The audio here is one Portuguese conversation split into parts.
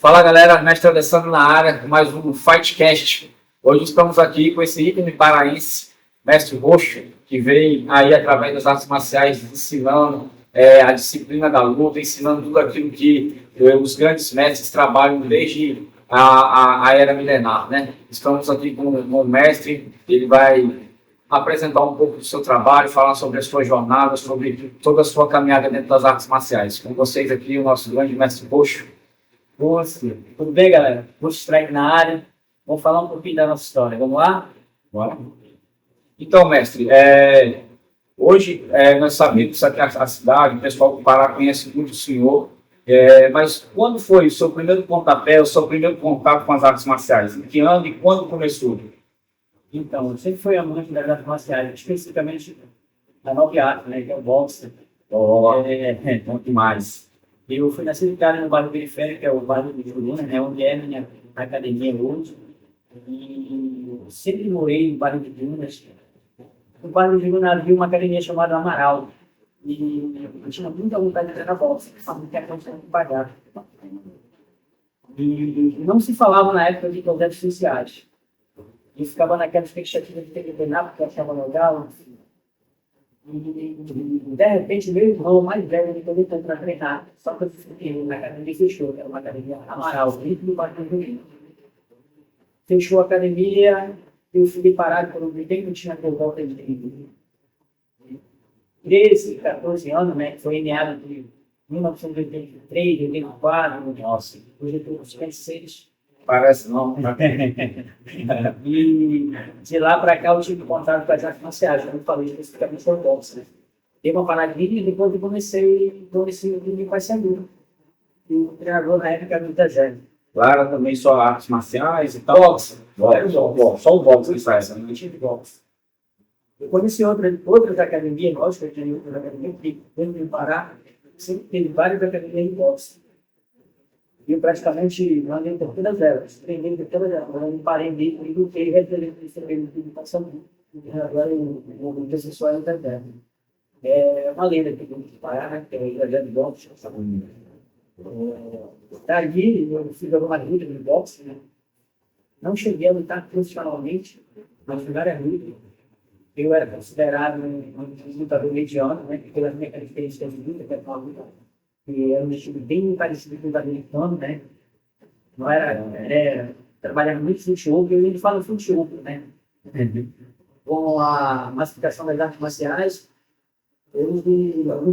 Fala galera, mestre Alessandro na área, mais um Fightcast. Hoje estamos aqui com esse ícone paraense, mestre Roxo, que veio aí através das artes marciais ensinando a disciplina da luta, ensinando tudo aquilo que os grandes mestres trabalham desde a era milenar, né? Estamos aqui com o mestre, ele vai apresentar um pouco do seu trabalho, falar sobre a sua jornada, sobre toda a sua caminhada dentro das artes marciais. Com vocês aqui, o nosso grande mestre Roxo. Boa, tudo bem, galera? Roxo Strike na área. Vamos falar um pouquinho da nossa história. Vamos lá? Bora. Então, mestre, hoje nós sabemos que a cidade, o pessoal do Pará conhece muito o senhor, mas quando foi o seu primeiro pontapé, o seu primeiro contato com as artes marciais? Em que ano e quando começou? Então, eu sempre fui amante das artes marciais, especificamente da nova arte, né, que é o boxe. Bom demais. Eu fui nascido em Cali, no bairro periférico, que é o bairro de Juruna, né, onde é a minha academia hoje. E sempre morei no bairro de Jurunas. No bairro de Jurunas havia uma academia chamada Amaral. E eu tinha muita vontade de treinar boxe, porque não tinha condição de pagar. E não se falava na época de projetos sociais. Eu ficava naquela expectativa de ter que treinar, porque eu achava legal. E de repente, meu irmão mais velho me convidou para treinar, só que eu fiquei na academia fechou, que era uma academia Amaral, dentro do bairro do Rio. Fechou a academia, eu fiquei parado por um tempo, não tinha por volta de 13, 14 anos, né? Foi em meados de 1983, 84. Nossa, hoje eu estou com 56. Parece não. E de lá para cá eu tive contato com as artes marciais, como eu falei, especificamente com o boxe, né? Dei uma paradinha e depois eu comecei o meu Paysandu. E o treinador na época era muita gente. Lá também só artes marciais e tal? Boxe. Só o boxe que faz, né? Eu tive boxe. Eu conheci outras academias, lógico, eu tinha outras academias, porque dentro do Pará sempre teve várias academias de boxe. E eu praticamente andei por todas elas, treinei por todas elas, eu não parei mesmo e lutei recentemente de educação. Agora eu vou ver se só ainda deve. É uma lenda que tem que parar, né? Que é o projeto de boxe. Daí eu fiz algumas lutas de boxe, né? Não cheguei a lutar profissionalmente, mas fui várias lutas. Eu era considerado um lutador mediano, né? Pela minha característica de luta, que era uma luta que era um estilo bem parecido com o americano, né? Não era trabalhava muito futebol, e ele fala futebol, né? Com a massificação das artes marciais, alguns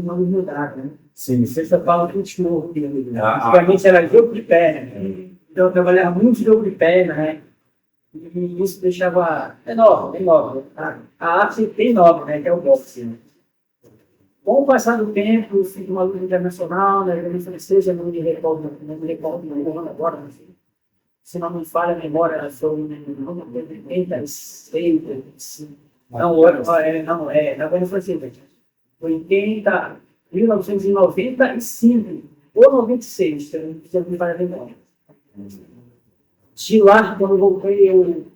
nomes mudaram, né? Sim. Você só fala futebol, antigamente era jogo de perna, então eu trabalhava muito jogo de perna, né? E isso deixava enorme. A arte tem nome, né? Que é o boxe, né? Com o passar do tempo, fiz uma luta internacional, na Liga Francesa, não me recordo o ano agora, se não me falha a memória, ela foi em 86, na Liga Francesa. Foi em 1995 ou 96, se eu não me falha a memória. De lá, quando eu voltei, o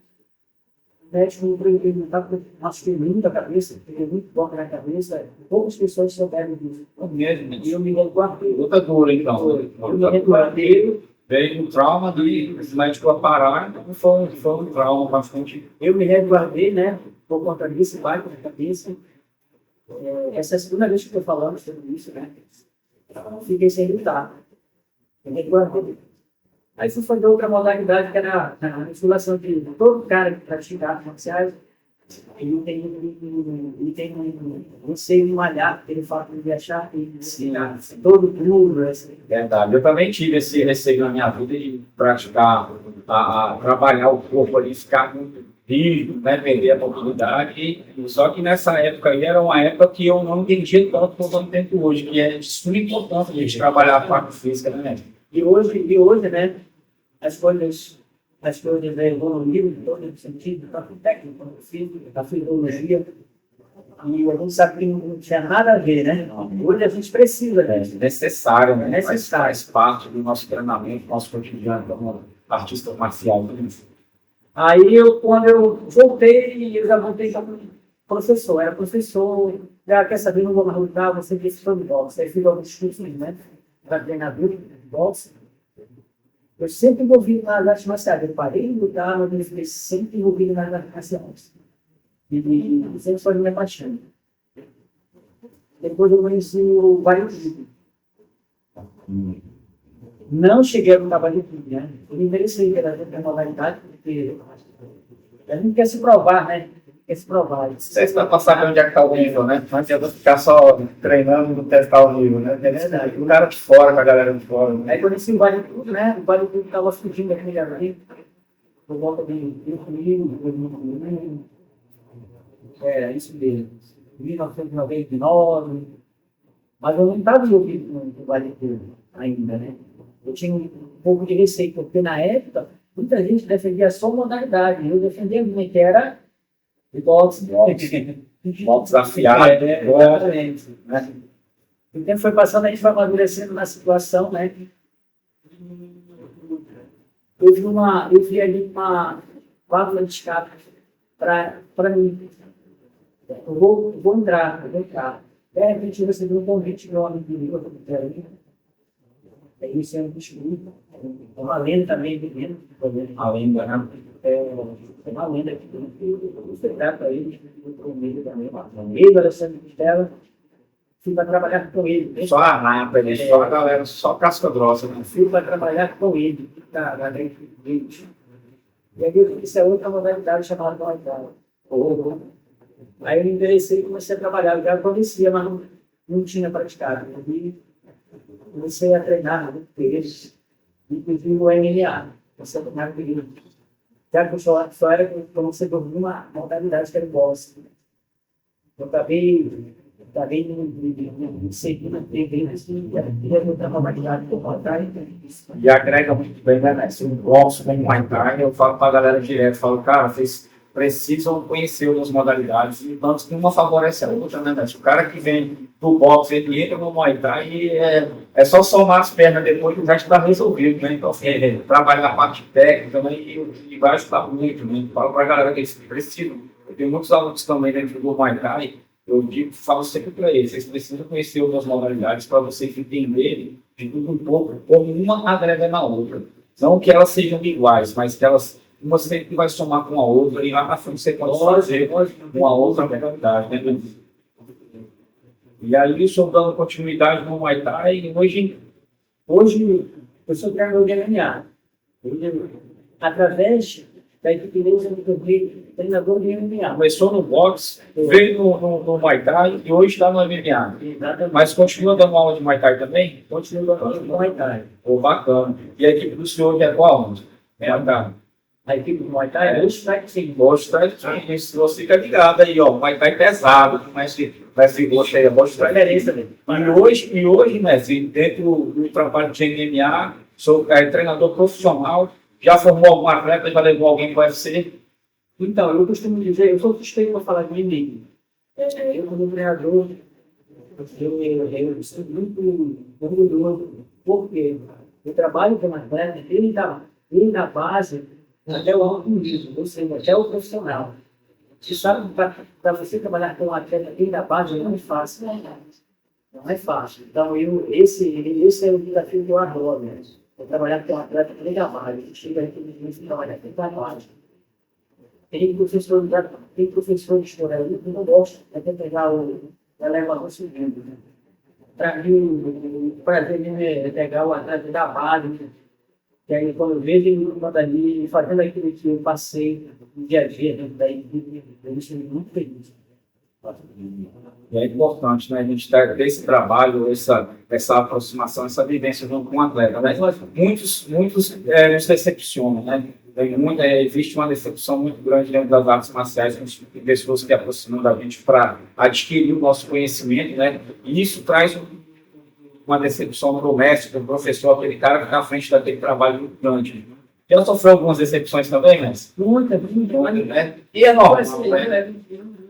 médico me perguntava porque eu machuquei muito a cabeça, peguei muito dor na cabeça, poucas pessoas souberam disso. E eu me resguardei. Lutador, então. Eu me resguardei. Veio um trauma de os médicos parar, então foi um trauma bastante. Eu me resguardei, né? Por conta disso, baixo na cabeça. Essa é a segunda vez que estou falando sobre isso, né? Fiquei sem lutar. Me resguardei. Aí fui fazer outra modalidade, que era a musculação de todo cara que pratica artes marciais. Ele tem um receio de malhar, porque ele fala que ele achar que todo duro. Verdade. Eu também tive esse receio na minha vida de praticar, trabalhar o corpo ali, ficar muito rígido, né, perder a mobilidade. Só que nessa época aí era uma época que eu não entendia tanto quanto eu entendo hoje, que é de suma importância a gente trabalhar a parte física, né? E hoje, né, as coisas evoluíram em todo o sentido, tanto técnico quanto físico, da fisiologia. E a gente sabe que não tinha nada a ver, né? Hoje a gente precisa, né? É necessário, né? Necessário. Faz parte do nosso treinamento, do nosso cotidiano, como artista marcial. Aí, quando eu voltei, eu já voltei como professor. Era professor, já quer saber, não vou mais lutar, você disse fã de boxe. Aí fiz alguns cursos, né? Para treinador de boxe. Eu sempre envolvido nas artes marciais. Eu parei de lutar, mas eu fiquei sempre envolvido nas artes marciais. E sempre foi minha paixão. Depois eu conheci o bodybuilding. Não cheguei a lutar bodybuilding, né? Eu me interessei pela modalidade, porque a gente quer se provar, né? Quer se provar. Você está para saber onde é que está o nível, né? Não adianta ficar só treinando e não testar o nível, né? É verdade. O cara de fora, com a galera de fora. Né? Aí conheci o bodybuilding, né? O bodybuilding estava fugindo aqui ali, por volta de 2000, é isso mesmo. 1999. Mas eu não estava envolvido no bodybuilding ainda, né? Eu tinha um pouco de receio, porque na época, muita gente defendia só modalidade. Eu defendia uma que era boxe. Boxe afiado. Exatamente. O tempo foi passando, a gente foi amadurecendo na situação, né? Eu vi ali uma válvula de escape para mim. Eu vou entrar. De repente, eu recebi um convite de um amigo meu, isso é um bicho, uma lenda também, menino. A lenda, né? É uma lenda que eu espetáculo para ele, o meio também. Ele, Alessandro Costela, fui para trabalhar com ele. Só a rapa, ele só a galera, só casca grossa, né? Fui para trabalhar com ele, lá dentro do vídeo. E aí, isso é outra modalidade chamada modalidade. Aí eu me interessei e comecei a trabalhar. Eu já conhecia, mas não tinha praticado. E comecei a treinar eles, inclusive o MMA. Comecei a treinar com ele. Já que eu só era como você dormir uma modalidade que era o boxe. Eu acabei seguindo a tendência e outra modalidade que eu vou atrás. E agrega muito bem, né? Se um boxe com um Muay Thai, eu falo para a galera direto, falo, cara, vocês precisam conhecer outras modalidades, e tanto que uma favorece a outra, né? Se o cara que vem do boxe, ele entra no Muay Thai e é só somar as pernas depois que já está resolvido, né? Então, assim, trabalha na parte técnica, né? E vai ajudar muito, né? Falo para a galera que eles precisam. Eu tenho muitos alunos também dentro do Muay Thai, eu falo sempre para eles, vocês precisam conhecer outras modalidades para vocês entenderem de tudo um pouco, como uma agrega na outra. Não que elas sejam iguais, mas que elas uma sempre vai somar com a outra, e lá na frente você pode fazer uma outra modalidade, né? E aí, só dando continuidade no Muay Thai, hoje eu sou treinador de MMA. Através da independência do treinador de MMA. começou no boxe, veio no Muay Thai e hoje está no MMA. Exatamente. Mas continua dando aula de Muay Thai também? Continua dando aula de Muay Thai. Pô, bacana. E a equipe do senhor é qual? Muay Thai. A equipe do Muay Thai é o Strike Team. Hoje se você fica ligado aí, ó, Muay Thai pesado, mas se você é bom Diferença dele. E hoje, né, dentro do trabalho de MMA, sou treinador profissional, já formou algum atleta, já levou alguém para o UFC? Então, eu costumo dizer, eu sou suspeito para falar de mim mesmo. Eu, como treinador, eu sou muito orgulhoso, porque eu trabalho com um atleta, ele da base até o alto nível, ou seja, até o profissional. Você sabe, para você trabalhar com um atleta desde a base não é fácil. Não é fácil. Então, esse é o desafio que eu adoro, né? Eu trabalhar com um atleta desde a base. Chega aqui e trabalhar desde a base. Tem professor de história aí que não gosta, até pegar o elevador subindo. Para mim, o prazer mesmo é pegar o atleta da base, né? Que aí, quando eu vejo ele ali fazendo aquilo que eu passei no dia a dia, dentro da equipe, eu me sinto muito feliz. E é importante, né, a gente ter esse trabalho, essa aproximação, essa vivência junto com o atleta. Né? Muitos nos decepcionam, né? Existe uma decepção muito grande dentro das artes marciais, com pessoas que aproximam da gente para adquirir o nosso conhecimento, né? E isso traz uma decepção para o mestre, para o professor, aquele cara que está à frente daquele trabalho muito grande. Já sofreu algumas decepções também, mestre? Muita, né? E é normal, né?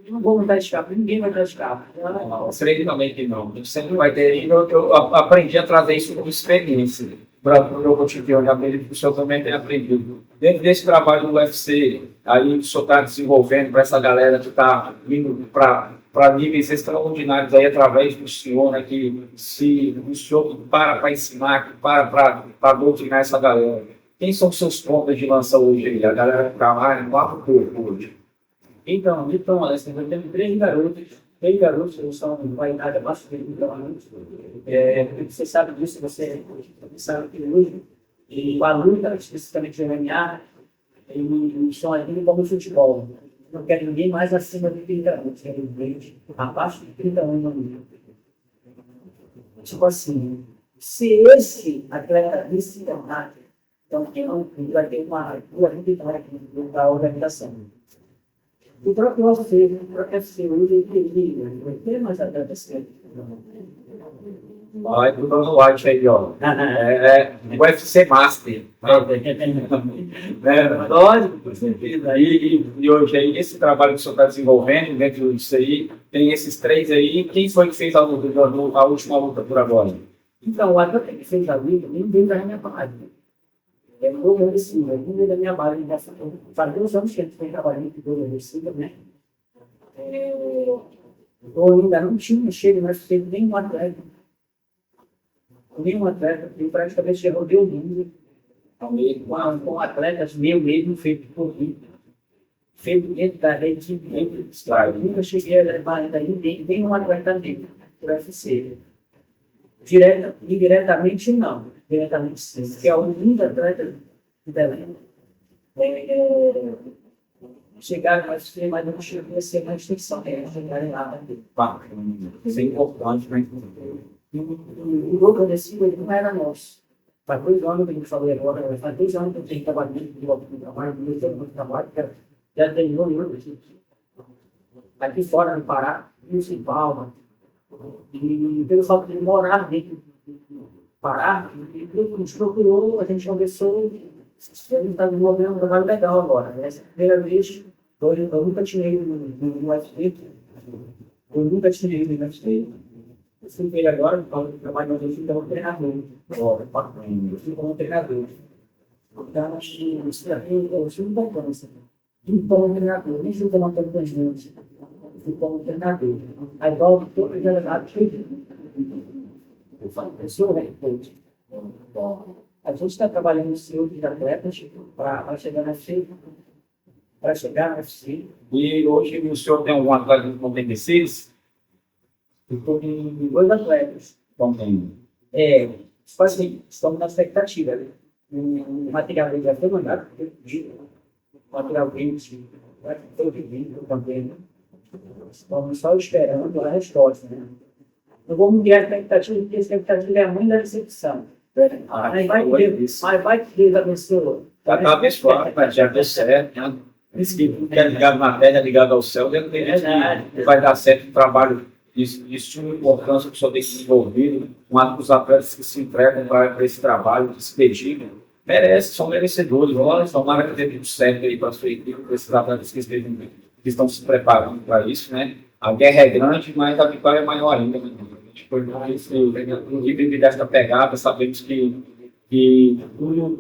Não vou mudar de capa, ninguém vai mudar de capa. Não, creio também que não. A gente sempre vai ter. Eu aprendi a trazer isso como experiência para o meu cotidiano. Eu acredito que o senhor também tem aprendido. Dentro desse trabalho do UFC, aí o senhor está desenvolvendo para essa galera que está vindo para níveis extraordinários aí através do senhor, né? Que se o senhor para ensinar, para doutrinar essa galera. Quem são seus pontos de lança hoje aí? A galera que trabalha no lado do corpo hoje. Então, assim, eu tenho três garotos que são uma idade abaixo de 30 anos. Você sabe disso, você sabe que hoje, e com a luta, especificamente de MMA, e estão ali como futebol. Não quero ninguém mais acima de 30 anos, quero gente abaixo de 30 anos. Tipo assim, se esse atleta desse campeonato, então vai ter uma muito da organização. O próprio UFC, ele vai ter mais atletas que Olha, o Dona White aí, ó. O UFC Master. Lógico, com certeza. E hoje aí, esse trabalho que o senhor está desenvolvendo dentro disso aí, tem esses três aí. Quem foi que fez a última luta por agora? Então, o atleta que fez a luta, nem veio da minha base. Eu estou assim, eu vim da minha base. Faz 2 anos que ele foi trabalhando com o Recife, né? Eu ainda não tinha chego, mas teve nenhum atleta. Eu praticamente rodei o mundo com atletas mesmo feito por mim, feito dentro da rede de membro. Eu nunca cheguei a levar ainda nenhum atleta dentro do UFC. Indiretamente, não. Diretamente, sim. Porque é o único atleta de Belém. Chegaram a ser, mas não chegou a ser uma extensão. Chegaram lá. Isso é importante, né? O lucro desse ele não era nosso. Faz 2 anos que a gente falou agora, faz 2 anos que eu tenho trabalhado no trabalho, muito trabalho, já tem 1 ano aqui fora no Pará, em Palma. E pelo fato de morar dentro do Pará, ele nos procurou, a gente conversou, ele está desenvolvendo um trabalho legal agora. Essa é a primeira vez, eu nunca tinha ido no UFC, eu nunca tinha ido no UFC. Eu fui ver agora, eu trabalho hoje como treinador. Eu fui como treinador. Então, acho que isso aqui é uma importância. Fui como treinador, nem fui como atendente. Fui como treinador. Aí volto todo os delegados. Eu falo, pessoa, respeito. A gente está trabalhando no senhor de atletas para chegar na FCI. Para chegar na FCI. E hoje o senhor tem algum atleta de 96? Estou em 2 atletas. Também. Tipo assim, estamos na expectativa. Né? O material dele já foi mandado, o material dele foi pedido também. Né? Estamos só esperando a resposta. Né? Não vamos ter a expectativa, porque a expectativa é a mãe da decepção. Mas vai que Deus abençoe. Está abençoado, mas já deu certo, né? Diz que tudo que é ligado na terra é ligado ao céu, dentro dele que vai dar certo o trabalho. Isso é uma importância que o senhor tem desenvolvido, os atletas que se entregam para esse trabalho, que se dedicam, merecem, são merecedores. Olha, tomara que dê tudo certo aí para a sua equipe, para esses atletas que estão se preparando para isso, né? A guerra é grande, mas a vitória é maior ainda. Né? A gente foi inclusive dessa pegada, sabemos que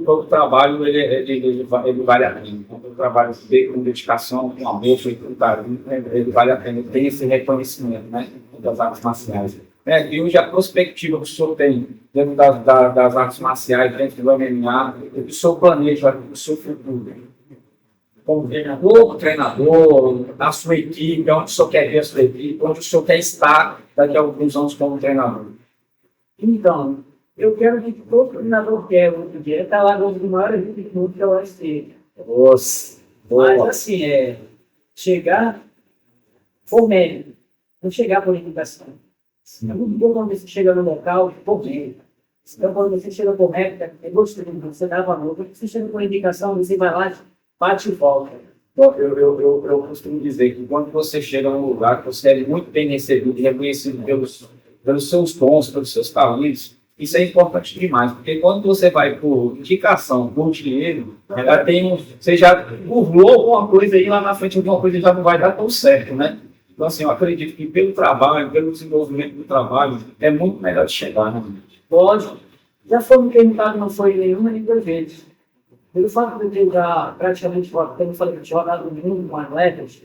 todo trabalho ele vale a pena. Todo trabalho feito com dedicação, com amor, feito com carinho, ele vale a pena. Ele tem esse reconhecimento, né, das artes marciais. E hoje a perspectiva que o senhor tem dentro das artes marciais, dentro do MMA, o que o senhor planeja, o seu futuro? Como treinador, da sua equipe, onde o senhor quer ver a sua equipe, onde o senhor quer estar daqui a alguns anos como treinador? Então, eu quero que todo treinador quer outro dia estar lá no maior evento do mundo que é o UFC. Mas assim, chegar por mérito, não chegar por indicação. É muito bom quando você chega no local por mérito. Então, quando você chega por mérito, é gostoso, você dá valor. Quando você chega por indicação, você vai lá, bate e volta. Eu costumo dizer que quando você chega num lugar que você é muito bem recebido e reconhecido pelos seus dons, pelos seus talentos, isso é importante demais, porque quando você vai por indicação, por dinheiro, você já burlou alguma coisa aí lá na frente, alguma coisa já não vai dar tão certo, né? Então, assim, eu acredito que pelo trabalho, pelo desenvolvimento do trabalho, é muito melhor de chegar, né? Lógico. Já fomos perguntados, não foi nenhuma nem 2 vezes. Pelo fato de eu ter já praticamente, como eu falei, jogado no mundo com atletas,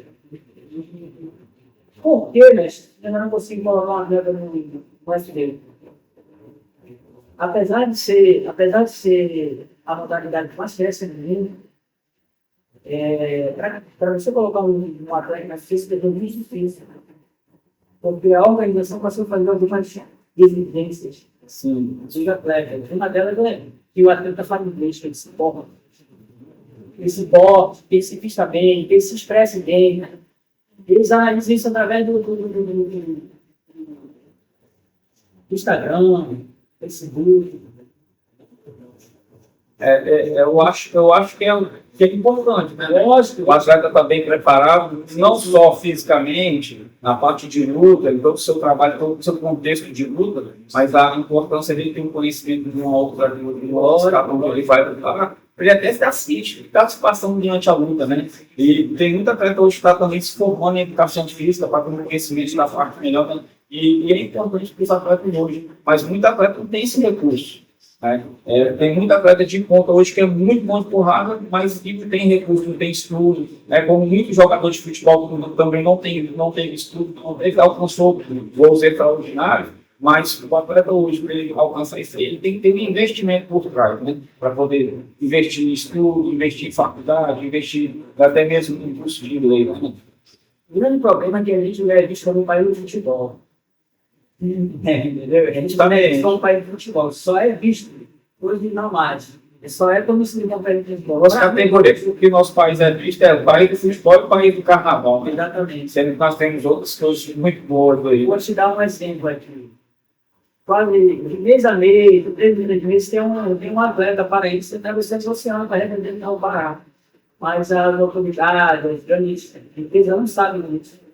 por que, né? Eu não consigo colocar uma atleta no SD. Apesar de ser a modalidade que mais cresce feminina. Para você colocar um atleta na física é muito difícil, porque a organização passou a fazer algumas exigências dos atletas. Uma delas é que o atleta faz inglês, que ele se porta, que ele se vista bem, que ele se expresse bem. Né? Eles analisam isso através do Instagram, Facebook. Eu acho que é importante, né? Lógico. O atleta está bem preparado, não só fisicamente, na parte de luta, em todo o seu trabalho, todo o seu contexto de luta, mas a importância dele ter um conhecimento de uma outra língua, onde ele vai lutar. Ele até se assiste, está se passando diante a luta, né? E tem muita atleta hoje que está também se formando em educação física para ter um conhecimento da parte melhor, né? E é importante para os atletas hoje, mas muita atleta não tem esse recurso. Tem muita atleta de ponta hoje que é muito bom de porrada, mas não tem recurso, não tem estudo. Como muitos jogadores de futebol também não tem estudo, ele alcançou voos extraordinários, mas o atleta hoje, para ele alcançar isso, ele tem que ter um investimento por trás, né? Para poder investir em estudo, investir em faculdade, investir até mesmo em curso de inglês. Né? O grande problema é que a gente não é visto como um país do futebol. Entendeu? A gente também é um país de futebol, só é visto hoje não mais. Só é como se não país de futebol. As categorias que o nosso país é visto é o país do futebol e o país do carnaval. Né? Exatamente. Sendo que nós temos outras coisas muito boas aí. Vou te dar um exemplo aqui. Quase de mês a mês, de 3 meses de mês, tem um atleta paraense que está atravessando o oceano para representar o Pará. Mas as autoridades, as grandes empresas não sabem disso.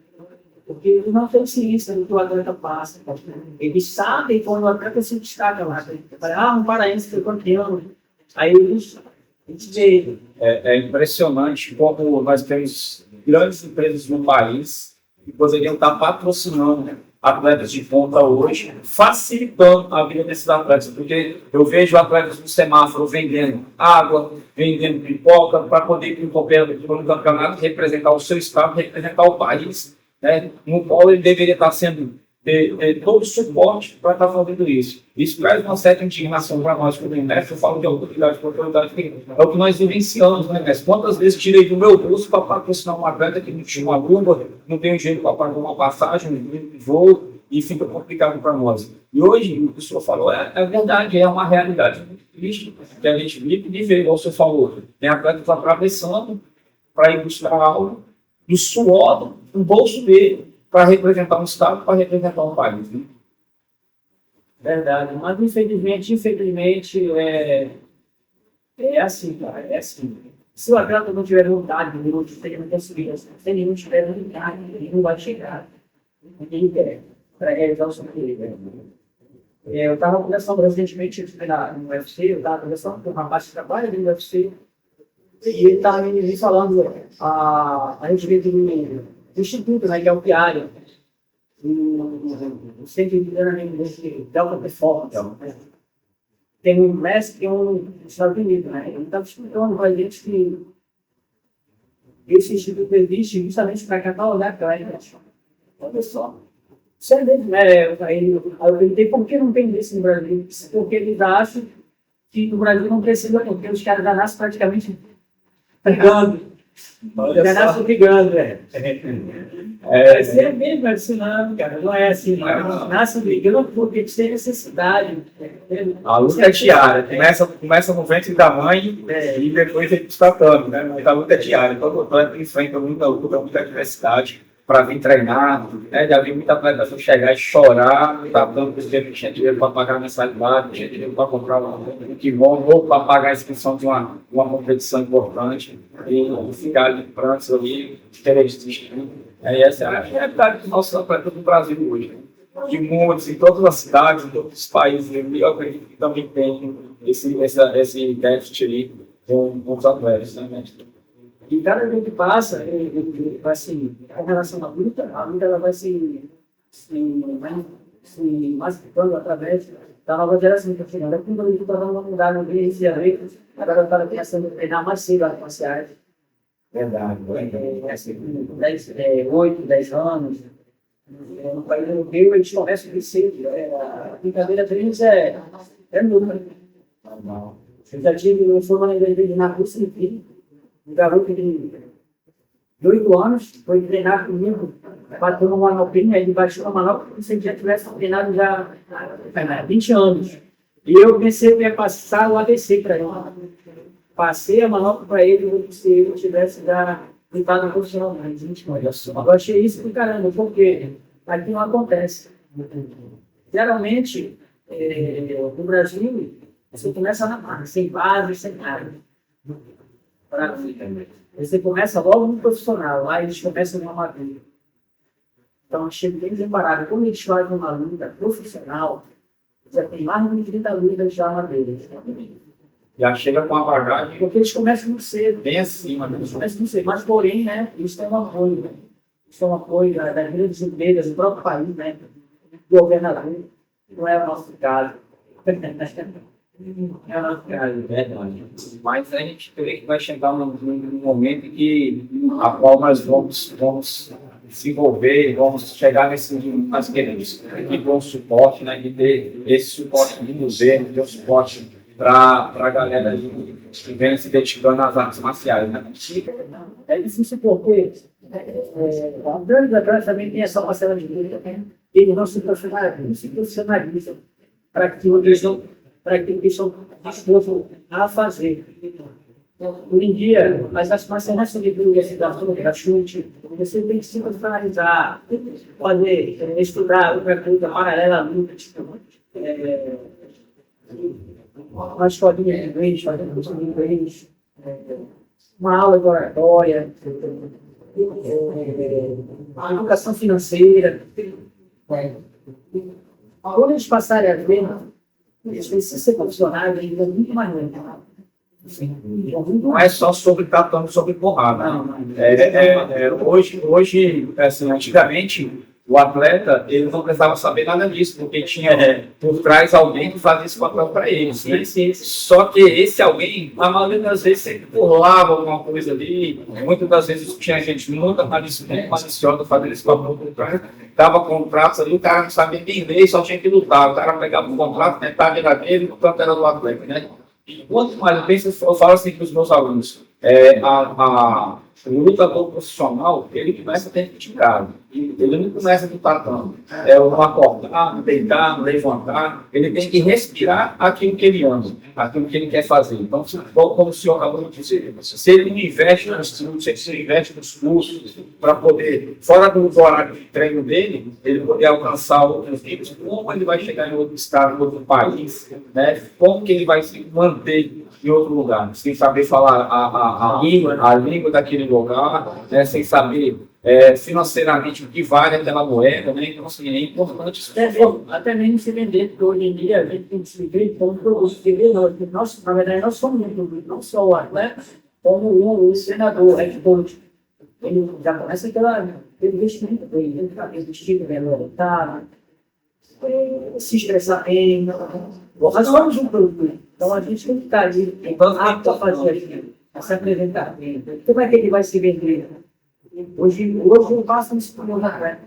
Porque eles não têm ciência do que o atleta passa. Eles sabem quando o atleta se destaca lá. Um paraense foi campeão. Aí eles veem. É impressionante como nós temos grandes empresas no país que poderiam estar patrocinando atletas de ponta hoje, facilitando a vida desses atletas. Porque eu vejo atletas no semáforo vendendo água, vendendo pipoca, para poder ir para o campeonato, representar o seu estado, representar o país. Né, no qual ele deveria estar sendo todo o suporte para estar fazendo isso. Isso traz uma certa indignação para nós, como mestre. Eu falo de autoridade, é o que nós vivenciamos, né, mestre? Quantas vezes tirei do meu bolso para patrocinar um atleta que não tinha uma luva, não tem dinheiro para pagar uma passagem, um voo, e fica complicado para nós. E hoje, o que o senhor falou é verdade, é uma realidade muito triste que a gente vive e vê, igual o senhor falou. Tem atletas atravessando para ir buscar algo, e suor no bolso dele para representar um estado, para representar um país. Né? Verdade, mas infelizmente é assim, cara, é assim. Se o atleta não tiver vontade, ele não conseguir, se ele não tiver vontade, ele não vai chegar. Ninguém quer para realizar o seu desejo. Eu estava conversando recentemente no UFC, eu estava conversando com um rapaz que trabalha no UFC, e ele estava me falando a respeito do instituto, né, que é o PIARE, o Centro de Treinamento de Delta Performance. Né? Tem um mestre que é nos Estados Unidos, né? Ele estava explicando para a gente que esse instituto existe justamente para catalogar atletas. Olha só. Você vê, né? Eu perguntei por que não tem isso no Brasil? Porque eles acham que no Brasil não precisa, porque os caras já nascem praticamente brigando. Já nascem brigando, velho. É mesmo assim, não, cara. Não é assim, não. Nasce brigando porque tem necessidade. A luta é diária. Começa no ventre da mãe e depois ele tatame, né? Mas a luta é diária. Todo atleta enfrenta muita luta, muita adversidade para vir treinar. Né? Já vi muita atleta chegar e chorar, tá dando porque não tinha dinheiro para pagar a mensalidade, não tinha dinheiro para comprar um kimono ou para pagar a inscrição de uma competição importante. E ficar ali prantos ali, querer desistir. Essa é a realidade dos nossos atletas do Brasil hoje. Né? De muitos, em todas as cidades, em todos os países, eu acredito que também tem esse déficit ali com os atletas. Né? E cada vez que passa, assim, com relação à luta ela vai se massificando através da nova geração que está chegando. Quando a gente está dando uma mudada no dia a dia, agora está pensando em treinar mais cedo as marciais. Verdade. 8, 10 anos. No país europeu, eles começam a crescer. A brincadeira deles é luta. Normal. Eu já tive uma formação na Rússia, enfim, um garoto de 8 anos, foi treinar comigo, bateu uma manoprinha, ele baixou a manopla como se ele já tivesse treinado já há 20 anos. E eu pensei que ia passar o ABC para ele. Passei a manopla para ele como se ele tivesse já lutado profissionalmente. Eu achei isso do caramba, porque aqui não acontece. Geralmente, no Brasil, você começa na marca, sem base, sem nada. Você começa logo no profissional, lá eles começam no amador. Então, achei bem desembarado. Como eles fazem uma luta profissional, já tem mais de 30 lutas já amadores. Já chega com a bagagem Porque eles começam muito cedo. bem acima, né? Eles começam muito cedo. Mas, porém, né, isso tem um apoio. Né? Isso tem um apoio das grandes empresas do próprio país, né? Do governador. Não é o nosso caso. É o nosso caso. Verdade. Mas a gente vê que vai chegar num momento em que a qual nós vamos se envolver, vamos chegar nesse nós queremos que ter um suporte, né, de ter esse suporte do governo, ter um suporte para a galera que vem se dedicando às artes marciais, né? É difícil porque a grande atrás também tem essa parcela de luta, né? Eles não se profissionalizam para aquilo que eles estão dispostos a fazer. Hoje em dia, as artes marciais não são de universidade, da chute, você tem que se profissionalizar, fazer, estudar outra coisa paralela à luta, tipo, uma escolinha de inglês, fazer um curso de inglês, uma aula de oratória, a educação financeira. Quando eles passarem a ver, eles precisam ser profissionais, eles vão muito mais longe. Não é só sobre tratando sobre porrada. Hoje, assim, antigamente, o atleta ele não precisava saber nada disso, porque tinha por trás alguém que fazia esse papel para ele. Né? Só que esse alguém, a maioria das vezes, sempre pulava alguma coisa ali. Muitas das vezes tinha gente muito maliciosa fazendo esse papel por trás. Dava contratos ali, o cara não sabia nem ler, só tinha que lutar. O cara pegava o contrato, metade era dele, o tanto era do atleta. Né? E quanto mais eu penso, eu falo assim para os meus alunos, o lutador profissional, ele começa dentro de casa. Ele não começa do tatame. O acordar, deitar, levantar. Ele tem que respirar aquilo que ele ama, aquilo que ele quer fazer. Então, como o senhor acabou de dizer, se ele não investe nos cursos, se ele investe nos cursos para poder, fora do horário de treino dele, ele poder alcançar outros níveis, como ele vai chegar em outro estado, em outro país, né? Como que ele vai se manter em outro lugar, sem saber falar a língua daquele lugar, né? Sem saber financeiramente o que vale aquela moeda, né? Então, assim, é importante isso. Até mesmo se vender, porque hoje em dia a gente tem que se ver como produto. Na verdade, nós somos um produto, não só o atleta, como o senador, o head coach. Ele já começa aquele investimento dele, ele está investindo, tá, se estressar bem. Nós somos um produto. Então a gente tem que estar ali apto a fazer aquilo, a se apresentar bem. Como é que ele vai se vender? Hoje não passa nesse problema, né?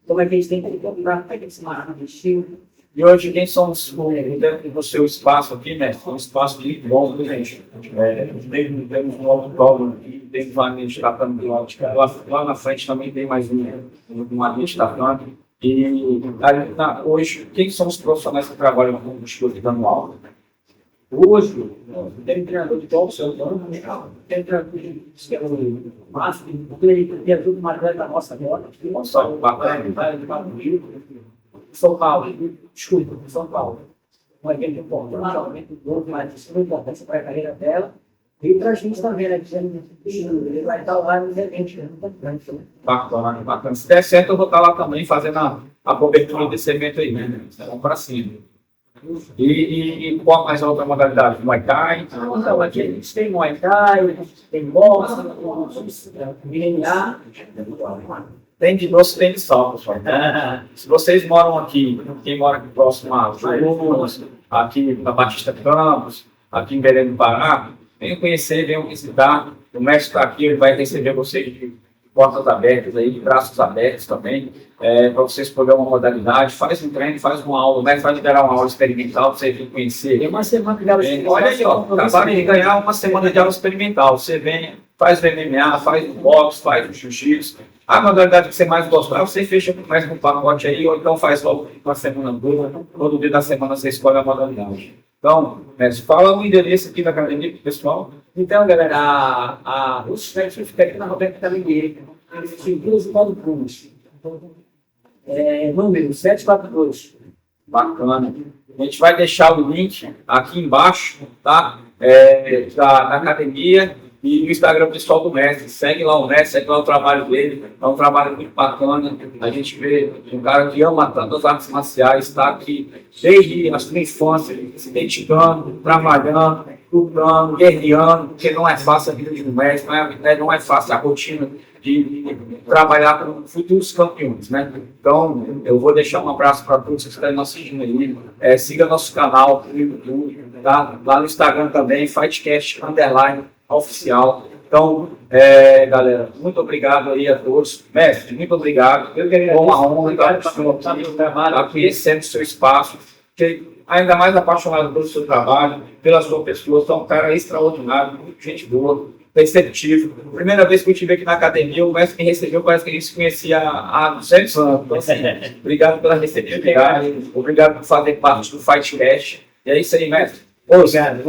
Como é que a gente tem que comprar, como é que a gente investir? E hoje, quem são dentro do seu espaço aqui, né? Um espaço de bom, gente. Temos um novo prova aqui, tem uma linha de tratando de ótica. Lá na frente também tem mais uma linha de tratando. E hoje, quem são os profissionais que trabalham com o estudo dando aula? Hoje, tem treinador de boxe, tem treinador de máximo, tem tudo mais velho da nossa agora. São Paulo, desculpa, São Paulo. Um evento importante, aumento do outro, mas isso não importa para a carreira dela. E para a gente também, né? Ele vai estar lá no evento. Bacana. Se der certo, eu vou estar lá também fazendo a cobertura desse evento aí, né? Vamos para cima. E qual mais a outra modalidade? Muay Thai? Então, aqui a gente tem Muay Thai, tem boxe, MMA. Tem de doce, tem de sal, pessoal. Se vocês moram aqui, quem mora aqui próximo a Jurunas, aqui na Batista Campos, aqui em Belém do Pará, venham conhecer, venham visitar. O mestre está aqui, ele vai receber vocês de portas abertas aí, braços abertos também, para você escolher uma modalidade, faz um treino, faz uma aula, né? Faz liberar uma aula experimental para você vir conhecer. Tem uma semana de aula Olha aí, ó, acabaram de ganhar uma semana de aula experimental. Você vem, faz o MMA, faz o boxe, faz o jiu-jitsu. A modalidade que você mais gostar, você fecha mais um pacote aí, ou então faz logo uma semana boa, todo dia da semana você escolhe a modalidade. Então, mestre, fala o endereço aqui da academia pro pessoal. Então, galera, os estudantes ficam aqui na Roberto Caminheiro. Eles têm duas modos. Número 742. Bacana. A gente vai deixar o link aqui embaixo, tá? Da academia e no Instagram pessoal do mestre. Segue lá o mestre, segue lá o trabalho dele. É um trabalho muito bacana. A gente vê um cara que ama tantas artes marciais, está aqui desde a sua infância, se dedicando, trabalhando, lutando, guerreando, porque não é fácil a vida de um mestre, não é fácil a rotina de trabalhar com futuros campeões, né? Então, eu vou deixar um abraço para todos que estão nos assistindo aí. Siga nosso canal no YouTube, tá? Lá no Instagram também, Fightcast _oficial. Então, galera, muito obrigado aí a todos. Mestre, muito obrigado. Eu queria uma honra estar conhecendo o seu espaço, que ainda mais apaixonado pelo seu trabalho, pela sua pessoa. Você é um cara extraordinário, muito gente boa, receptivo. Primeira vez que eu estive aqui na academia, o mestre me recebeu, parece que a gente se conhecia há 200 anos. Então, assim, obrigado pela receptividade, obrigado por fazer parte do Fightcast. E é isso aí, mestre. Obrigado.